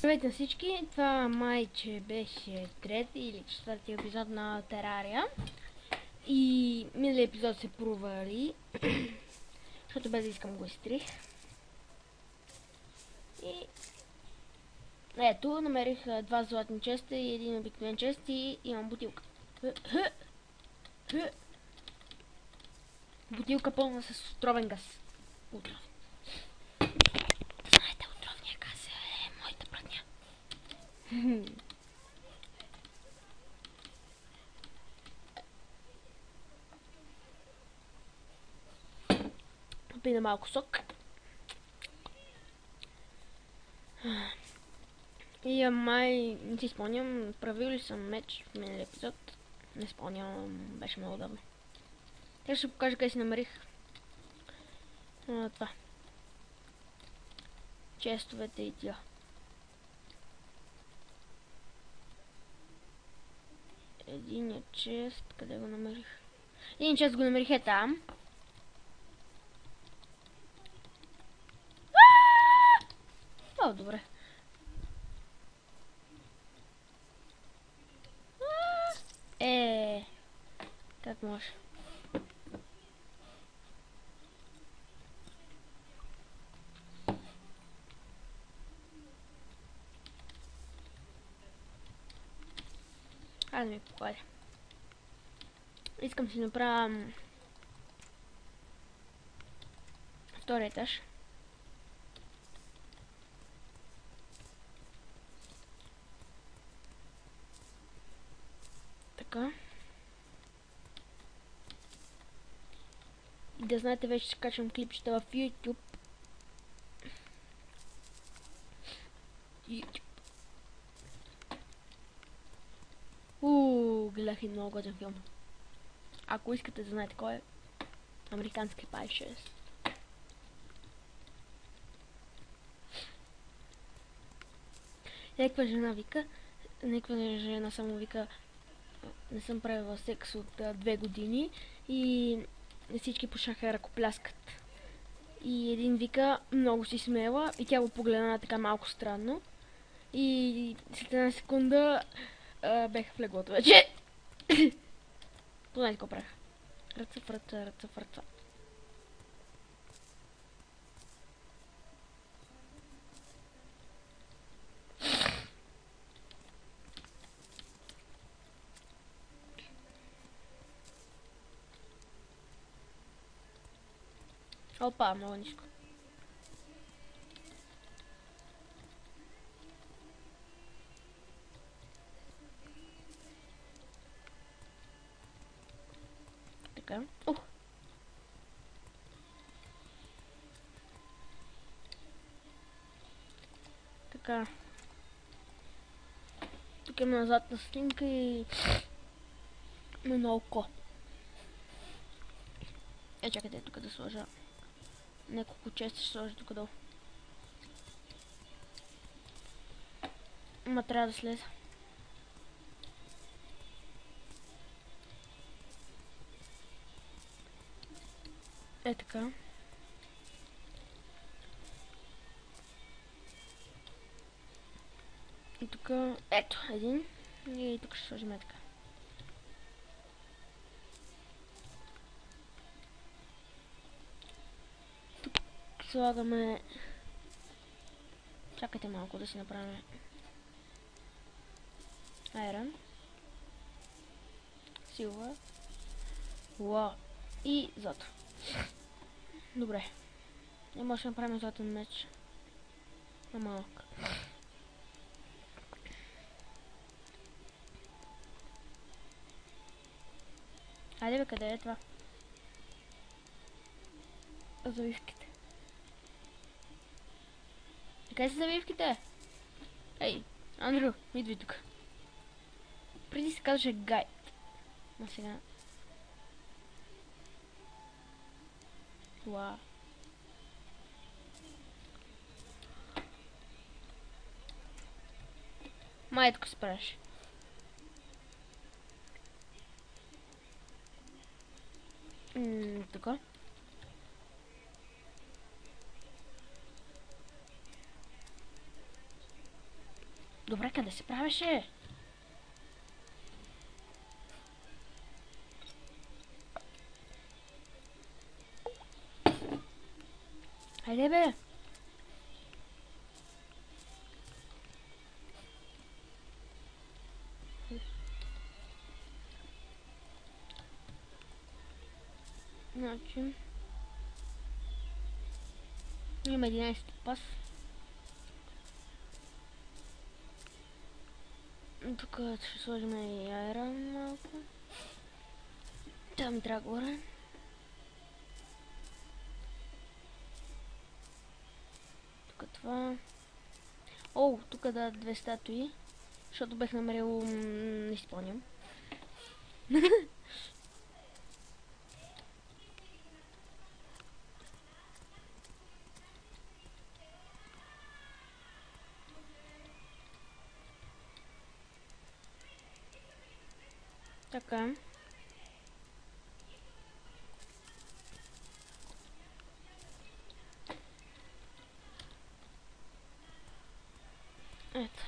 Здравейте на всички, това майче беше трети или четвърти епизод на Терария. И миналия епизод се провали, защото без да искам го изтрих. И ето, намерих 2 златни честа и един обикновен чест и имам бутилка. Бутилка пълна с отровен газ. Отров. Знаете, отровния газ е моята братня. Пина малко сок. И май не си спомням, правил ли съм меч в миналия епизод. Не спомням, беше много давно. Сега ще покажа къде си намерих това. Честовете и тя. Единият чест, къде го намерих? Един чест го намерих е там. О, добре. Как може? Аз да ми покажа. Искам да си направя втори етаж. Така. И да знаете, вече ще качвам клипчета в YouTube. Гледах и много годен филм. Ако искате да знаете кой е, Американски пай 6. Някаква жена само вика, не съм правила секс от 2 години и всички почнаха ръкопляскат. И един вика, много си смела и тя го погледна така малко странно. И след една секунда беха в леглото вече. Познайте какво правих. Ръца в ръца, ръца в ръца. Опа, много ниско. Така. Така. Тук има назад на снимка и на око. Чакайте тук да сложа няколко чести, ще сложа тук долу. Ма трябва да слеза. Така. И тук, ето, един. И тук ще сложим така. Тук слагаме... Чакайте малко да си направим айрон. Силва. Уау. И злато. Добре. И може да направим златен меч. На малък. Айде бе, къде е това? Завивките. Къде са завивките? Ей, Андрю, идви тук. Преди се казваше гайд. А сега... Уау. Май тук се правиш. Така. Добре, къде се правеше? Хайде бе! Значи... Има 11 пас. Тук ще сложим и айрон малко. Там ми трябва горе. Тук това. О, тук да 2 статуи. Защото бех намерил... не си спомням. Така. Ето.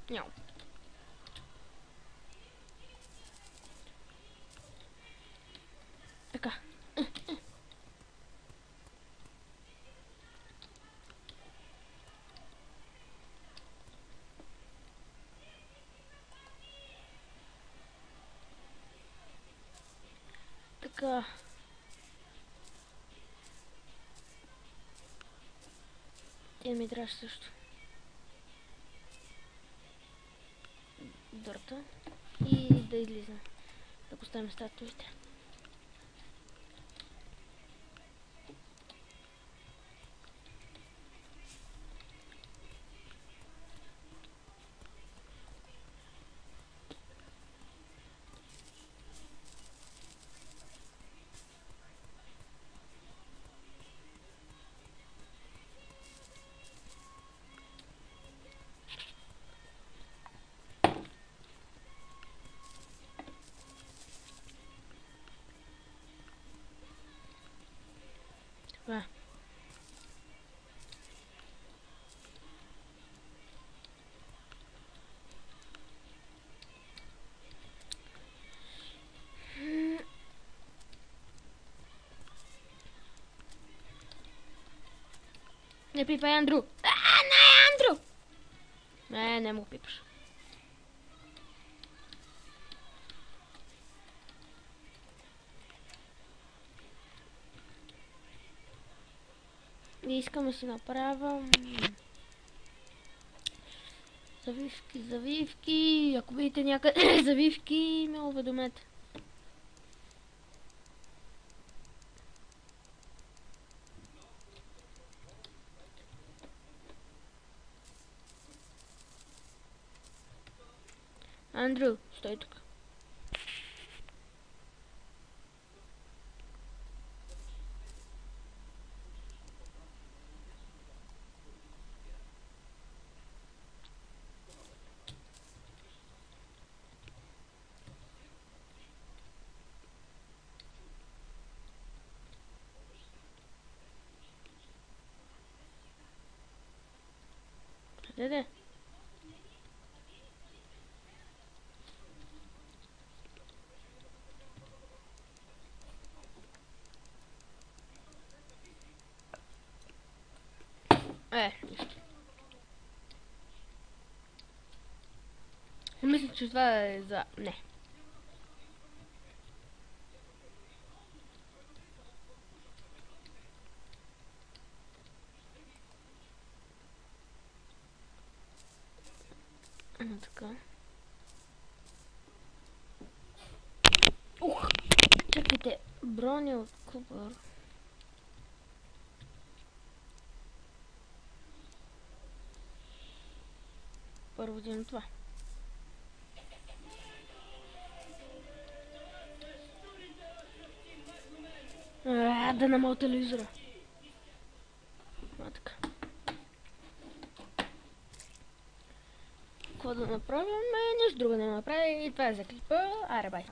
Няу. Така. Така. Тя ми трябваше също. Дърта. И да излизам. Да поставим статуите. Така. Не пипай, Андрю! Не, Андрю! Не му пипаш. И искам да си направя... завивки. Ако видите някъде завивки, ме уведомете. Андрю, стой тук. Де? Нищо. Мисля, че това е за... Не. Така. Ух! Чакайте. Броня от Кубър. Първо взимам това. Да намал телевизора. Така. какво да направим, нищо друго не направи и това е за клипа. Аре, бай!